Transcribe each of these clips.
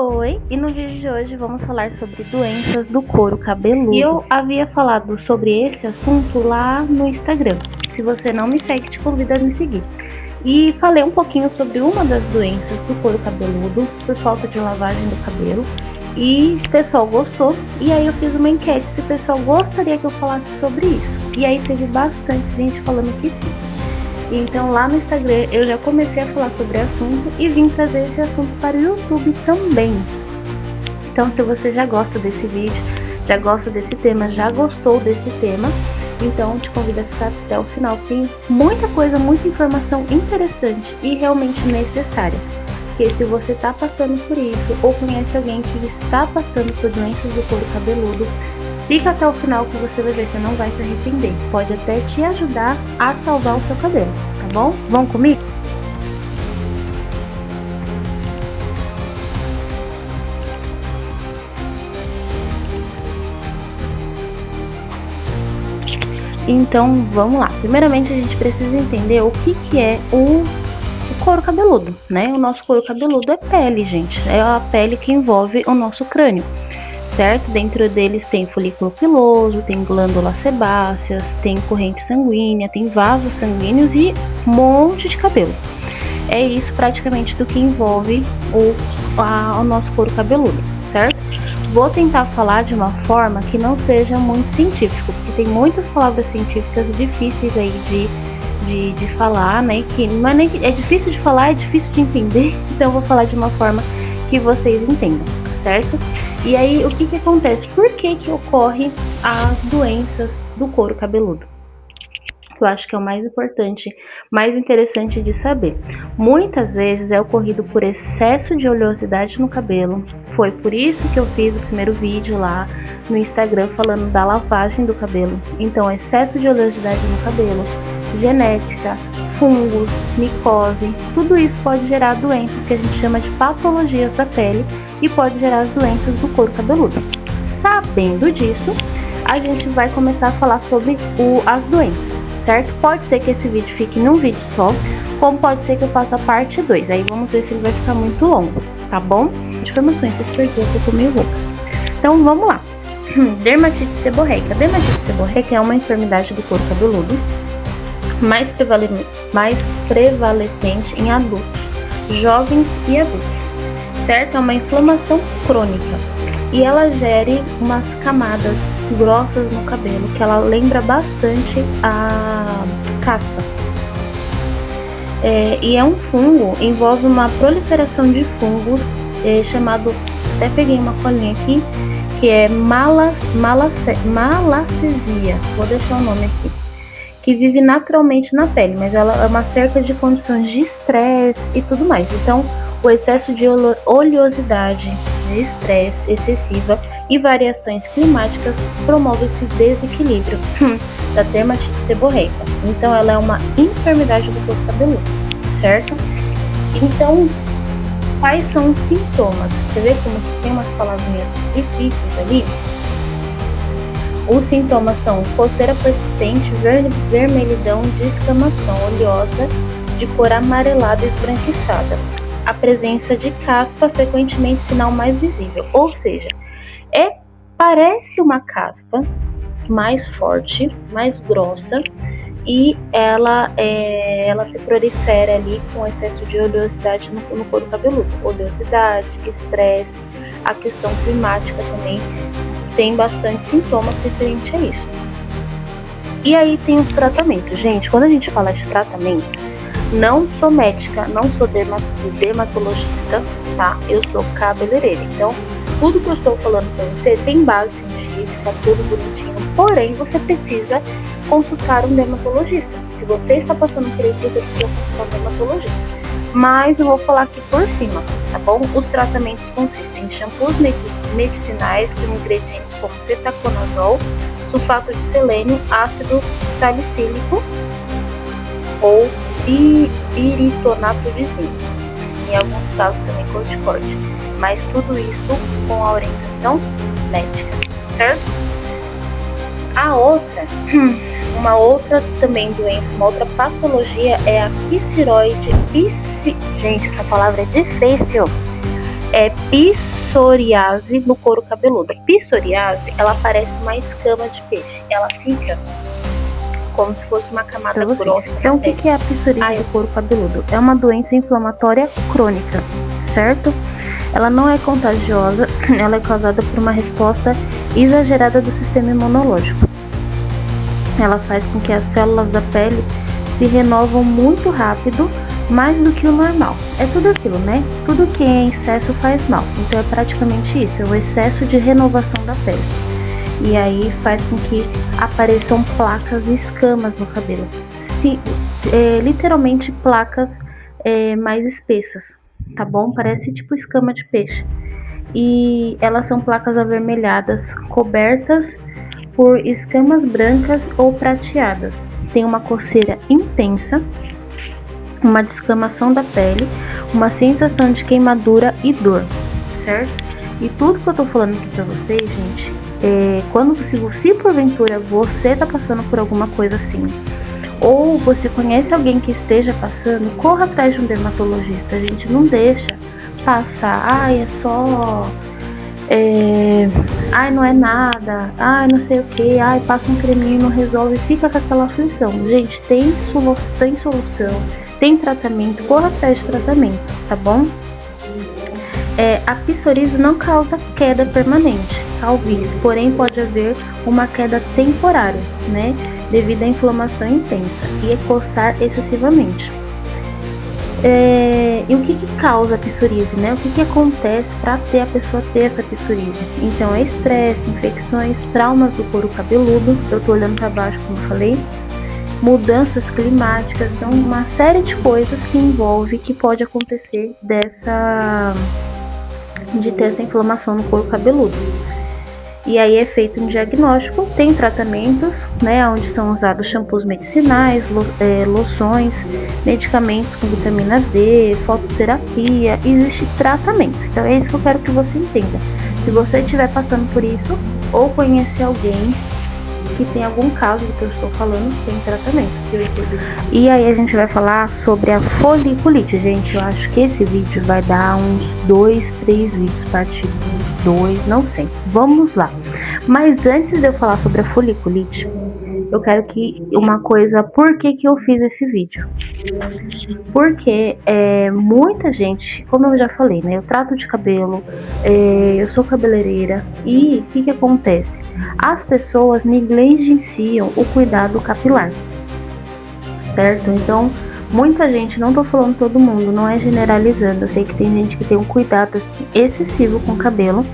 Oi, e no vídeo de hoje vamos falar sobre doenças do couro cabeludo. E eu havia falado sobre esse assunto lá no Instagram. Se você não me segue, te convido a me seguir. E falei um pouquinho sobre uma das doenças do couro cabeludo por falta de lavagem do cabelo. E o pessoal gostou. E aí eu fiz uma enquete se o pessoal gostaria que eu falasse sobre isso. E aí teve bastante gente falando que sim. Então lá no Instagram eu já comecei a falar sobre o assunto e vim trazer esse assunto para o YouTube também. Então se você já gosta desse vídeo, já gosta desse tema, já gostou desse tema, então te convido a ficar até o final. Tem muita coisa, muita informação interessante e realmente necessária. Porque se você está passando por isso ou conhece alguém que está passando por doenças do couro cabeludo, fica até o final que você vai ver, você não vai se arrepender. Pode até te ajudar a salvar o seu cabelo, tá bom? Vamos comigo? Então vamos lá. Primeiramente a gente precisa entender o que é o couro cabeludo, né? O nosso couro cabeludo é pele, gente. É a pele que envolve o nosso crânio. Certo? Dentro deles tem folículo piloso, tem glândulas sebáceas, tem corrente sanguínea, tem vasos sanguíneos e um monte de cabelo. É isso praticamente do que envolve o nosso couro cabeludo, certo? Vou tentar falar de uma forma que não seja muito científico, porque tem muitas palavras científicas difíceis aí de falar, né? Que não é, nem, é difícil de falar, é difícil de entender, então eu vou falar de uma forma que vocês entendam, certo? E aí, o que acontece? Por que ocorrem as doenças do couro cabeludo? Que eu acho que é o mais importante, mais interessante de saber. Muitas vezes é ocorrido por excesso de oleosidade no cabelo. Foi por isso que eu fiz o primeiro vídeo lá no Instagram falando da lavagem do cabelo. Então, excesso de oleosidade no cabelo, genética, fungos, micose, tudo isso pode gerar doenças que a gente chama de patologias da pele e pode gerar as doenças do couro cabeludo. Sabendo disso, a gente vai começar a falar sobre as doenças, certo? Pode ser que esse vídeo fique num vídeo só, como pode ser que eu faça a parte 2. Aí vamos ver se ele vai ficar muito longo, tá bom? Informações, porque eu tô meio rouca. Então vamos lá. Dermatite seborreica. Dermatite seborreica é uma enfermidade do couro cabeludo mais prevalecente em adultos, jovens e adultos, certo? É uma inflamação crônica e ela gera umas camadas grossas no cabelo que ela lembra bastante a caspa. E é um fungo, envolve uma proliferação de fungos chamado, até peguei uma colinha aqui, que é malacesia, vou deixar o nome aqui, que vive naturalmente na pele, mas ela é uma cerca de condições de estresse e tudo mais. Então, o excesso de oleosidade, de estresse excessiva e variações climáticas promove esse desequilíbrio da dermatite seborreica. Então, ela é uma enfermidade do couro cabeludo, certo? Então, quais são os sintomas? Você vê como tem umas palavrinhas difíceis ali? Os sintomas são coceira persistente, vermelhidão, descamação oleosa de cor amarelada esbranquiçada. A presença de caspa, frequentemente sinal mais visível, ou seja, parece uma caspa mais forte, mais grossa, e ela se prolifera ali com excesso de oleosidade no couro cabeludo. Oleosidade, estresse, a questão climática também tem bastante sintomas referente a isso. E aí tem os tratamentos. Gente, quando a gente fala de tratamento, não sou médica, não sou dermatologista, tá? Eu sou cabeleireira. Então, tudo que eu estou falando para você tem base científica, tudo bonitinho. Porém, você precisa consultar um dermatologista. Se você está passando por isso, você precisa consultar um dermatologista. Mas eu vou falar aqui por cima, tá bom? Os tratamentos consistem em shampoos medicinais com ingredientes como cetaconazol, sulfato de selênio, ácido salicílico ou piritonato de zinco. Em alguns casos também corticoide. Mas tudo isso com a orientação médica, certo? Uma outra também doença, uma outra patologia é a psiroide. Gente, essa palavra é difícil. É psoriase no couro cabeludo. Psoriase, ela parece uma escama de peixe. Ela fica como se fosse uma camada grossa. Então, o que é a psoríase do couro cabeludo? É uma doença inflamatória crônica, certo? Ela não é contagiosa, ela é causada por uma resposta exagerada do sistema imunológico. Ela faz com que as células da pele se renovam muito rápido, mais do que o normal. É tudo aquilo, né? Tudo que é em excesso faz mal. Então é praticamente isso, é o excesso de renovação da pele. E aí faz com que apareçam placas e escamas no cabelo. Literalmente placas mais espessas, tá bom? Parece tipo escama de peixe. E elas são placas avermelhadas, cobertas por escamas brancas ou prateadas. Tem uma coceira intensa, uma descamação da pele, uma sensação de queimadura e dor, certo? E tudo que eu tô falando aqui pra vocês, gente, se porventura você tá passando por alguma coisa assim, ou você conhece alguém que esteja passando, corra atrás de um dermatologista, gente, não deixa passar, é só, não é nada, não sei o que, passa um creminho e não resolve, fica com aquela aflição. Gente, tem solução, tem tratamento, corra atrás de tratamento, tá bom? A psoríase não causa queda permanente, calvície, porém pode haver uma queda temporária, né, devido à inflamação intensa e coçar excessivamente. E o que causa a psoríase, né? O que acontece para a pessoa ter essa psoríase? Então é estresse, infecções, traumas do couro cabeludo, eu tô olhando para baixo como eu falei, mudanças climáticas, então uma série de coisas que pode acontecer de ter essa inflamação no couro cabeludo. E aí é feito um diagnóstico, tem tratamentos, né, onde são usados shampoos medicinais, loções, medicamentos com vitamina D, fototerapia, existe tratamento. Então é isso que eu quero que você entenda. Se você estiver passando por isso, ou conhecer alguém que tem algum caso do que eu estou falando, tem tratamento. E aí a gente vai falar sobre a foliculite, gente. Eu acho que esse vídeo vai dar uns 2, 3 vídeos, parte 2, não sei. Vamos lá. Mas antes de eu falar sobre a foliculite, eu quero por que eu fiz esse vídeo? Porque muita gente, como eu já falei, né, eu trato de cabelo, eu sou cabeleireira, e o que acontece? As pessoas negligenciam o cuidado capilar, certo? Então, muita gente, não tô falando todo mundo, não é generalizando, eu sei que tem gente que tem um cuidado assim, excessivo com o cabelo,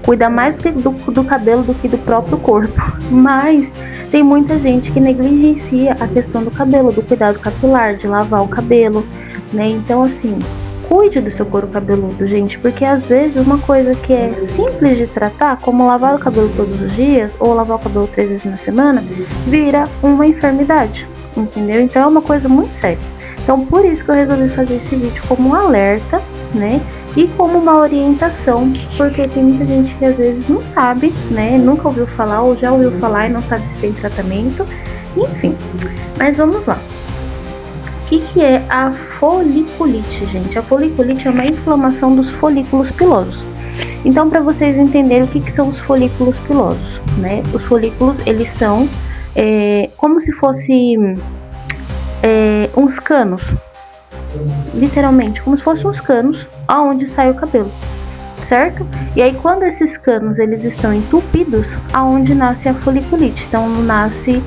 cuida mais do cabelo do que do próprio corpo, mas tem muita gente que negligencia a questão do cabelo, do cuidado capilar, de lavar o cabelo, né? Então assim, cuide do seu couro cabeludo, gente, porque às vezes uma coisa que é simples de tratar, como lavar o cabelo todos os dias, ou lavar o cabelo 3 vezes na semana, vira uma enfermidade, entendeu? Então é uma coisa muito séria. Então por isso que eu resolvi fazer esse vídeo como um alerta, né? E como uma orientação, porque tem muita gente que às vezes não sabe, né? Nunca ouviu falar ou já ouviu falar e não sabe se tem tratamento, enfim. Mas vamos lá. O que é a foliculite, gente? A foliculite é uma inflamação dos folículos pilosos. Então, para vocês entenderem o que são os folículos pilosos, né? Os folículos, eles são como se fossem uns canos, literalmente, como se fossem uns canos aonde sai o cabelo, certo? E aí quando esses canos eles estão entupidos, aonde nasce a foliculite, então nasce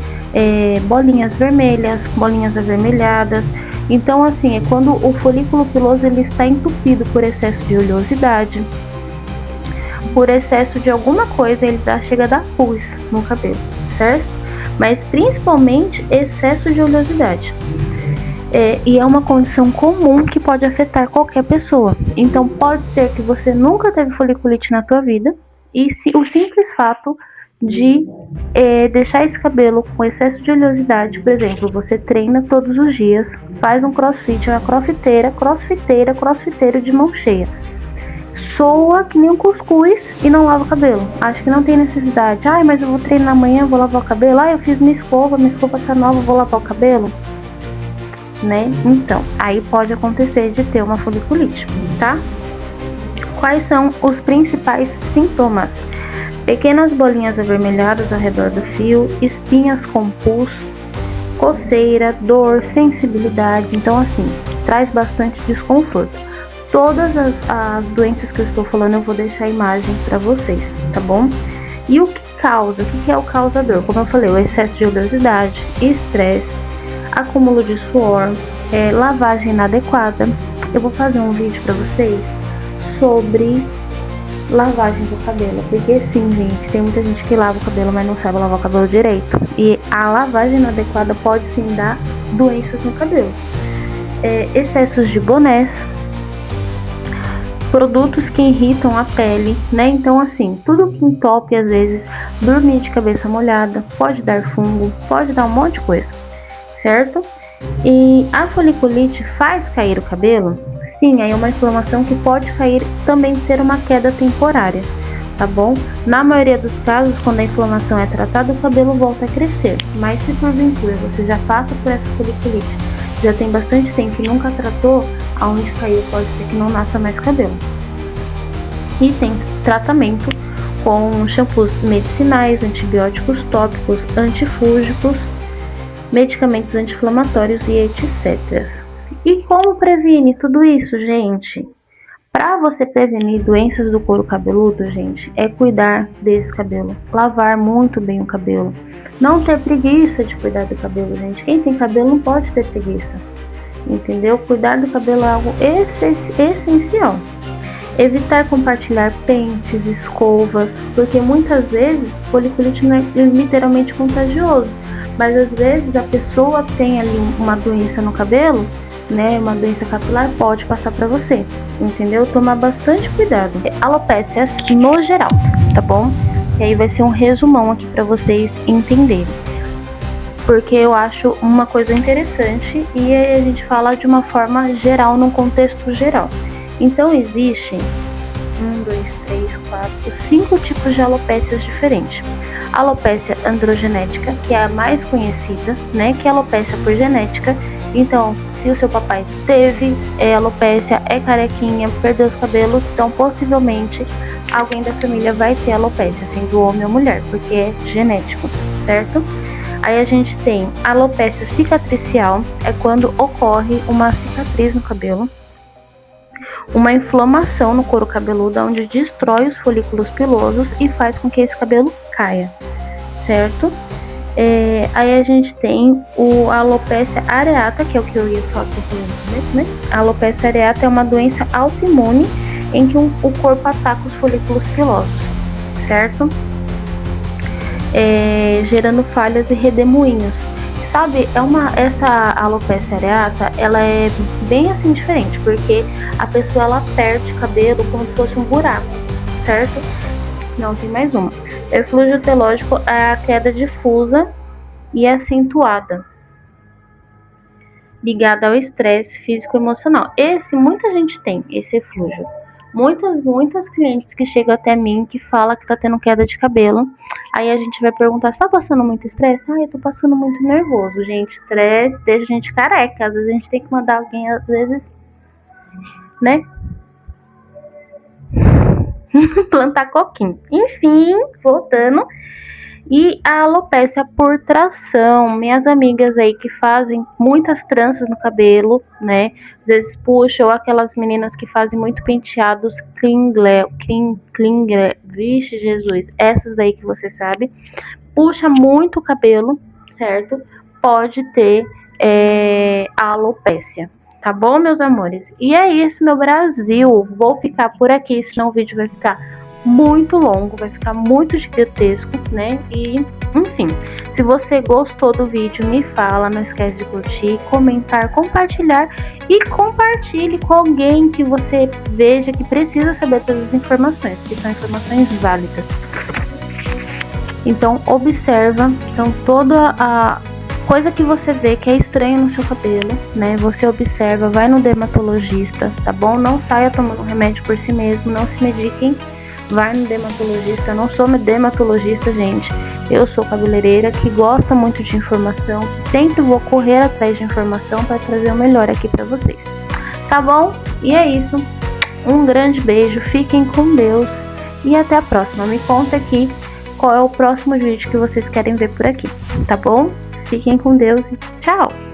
bolinhas vermelhas, bolinhas avermelhadas. Então assim, é quando o folículo piloso ele está entupido por excesso de oleosidade, por excesso de alguma coisa, ele chega a dar pus no cabelo, certo? Mas principalmente excesso de oleosidade. E é uma condição comum que pode afetar qualquer pessoa. Então pode ser que você nunca teve foliculite na tua vida, e o simples fato de deixar esse cabelo com excesso de oleosidade, por exemplo, você treina todos os dias, faz um crossfit, uma crossfiteiro de mão cheia, soa que nem um cuscuz e não lava o cabelo, acho que não tem necessidade, mas eu vou treinar amanhã, vou lavar o cabelo, eu fiz minha escova tá nova, vou lavar o cabelo, né? Então, aí pode acontecer de ter uma foliculite, tá? Quais são os principais sintomas? Pequenas bolinhas avermelhadas ao redor do fio, espinhas com pus, coceira, dor, sensibilidade. Então, assim, traz bastante desconforto. Todas as doenças que eu estou falando, eu vou deixar a imagem para vocês, tá bom? E o que causa? O que é o causador? Como eu falei, o excesso de oleosidade, estresse, acúmulo de suor, lavagem inadequada. Eu vou fazer um vídeo para vocês sobre lavagem do cabelo, porque sim, gente, tem muita gente que lava o cabelo, mas não sabe lavar o cabelo direito. E a lavagem inadequada pode sim dar doenças no cabelo. Excessos de bonés, produtos que irritam a pele, né? Então, assim, tudo que entope, às vezes, dormir de cabeça molhada, pode dar fungo, pode dar um monte de coisa, certo? E a foliculite faz cair o cabelo? Sim, aí é uma inflamação que pode cair, também ter uma queda temporária, tá bom? Na maioria dos casos, quando a inflamação é tratada, o cabelo volta a crescer. Mas se porventura você já passa por essa foliculite, já tem bastante tempo e nunca tratou, aonde caiu pode ser que não nasça mais cabelo. E tem tratamento com shampoos medicinais, antibióticos tópicos, antifúngicos, medicamentos anti-inflamatórios e etc. E como previne tudo isso, gente? Para você prevenir doenças do couro cabeludo, gente, é cuidar desse cabelo, lavar muito bem o cabelo, não ter preguiça de cuidar do cabelo, gente. Quem tem cabelo não pode ter preguiça, entendeu? Cuidar do cabelo é algo essencial. Evitar compartilhar pentes, escovas, porque muitas vezes foliculite não é literalmente contagioso, mas às vezes a pessoa tem ali uma doença no cabelo, né, uma doença capilar, pode passar para você, entendeu? Tomar bastante cuidado. Alopécias no geral, tá bom? E aí vai ser um resumão aqui para vocês entenderem, porque eu acho uma coisa interessante e aí a gente fala de uma forma geral, num contexto geral. Então existem 5 tipos de alopécias diferentes. Alopécia androgenética, que é a mais conhecida, né, que é a alopécia por genética. Então, se o seu papai teve alopécia, é carequinha, perdeu os cabelos, então possivelmente alguém da família vai ter alopécia, sendo homem ou mulher, porque é genético, certo? Aí a gente tem alopécia cicatricial, é quando ocorre uma cicatriz no cabelo, uma inflamação no couro cabeludo, onde destrói os folículos pilosos e faz com que esse cabelo caia, certo? Aí a gente tem a alopécia areata, que é o que eu ia falar no começo, né? A alopécia areata é uma doença autoimune em que o corpo ataca os folículos pilosos, certo? Gerando falhas e redemoinhos. Sabe, essa alopécia areata, ela é bem assim diferente, porque a pessoa ela perde cabelo como se fosse um buraco, certo? Não, tem mais uma. O eflúvio telógico é a queda difusa e acentuada, ligada ao estresse físico e emocional. Muita gente tem esse eflúvio. Muitas clientes que chegam até mim que falam que tá tendo queda de cabelo. Aí a gente vai perguntar, tá passando muito estresse? Eu tô passando muito nervoso, gente. Estresse deixa a gente careca. Às vezes a gente tem que mandar alguém, às vezes, né? Plantar coquinho. Enfim, voltando. E a alopécia por tração, minhas amigas aí que fazem muitas tranças no cabelo, né? Às vezes puxam, ou aquelas meninas que fazem muito penteados vixe Jesus, essas daí que você sabe, puxa muito o cabelo, certo? Pode ter a alopécia. Tá bom, meus amores? E é isso, meu Brasil. Vou ficar por aqui, senão o vídeo vai ficar muito longo, vai ficar muito gigantesco, né? E, enfim, se você gostou do vídeo, me fala, não esquece de curtir, comentar, compartilhar e compartilhe com alguém que você veja que precisa saber todas as informações, que são informações válidas. Então, observa, então toda a coisa que você vê que é estranho no seu cabelo, né? Você observa, vai no dermatologista, tá bom? Não saia tomando remédio por si mesmo, não se mediquem. Vai no dermatologista. Eu não sou dermatologista, gente. Eu sou cabeleireira que gosta muito de informação. Sempre vou correr atrás de informação para trazer o melhor aqui para vocês. Tá bom? E é isso. Um grande beijo, fiquem com Deus e até a próxima. Me conta aqui qual é o próximo vídeo que vocês querem ver por aqui, tá bom? Fiquem com Deus e tchau!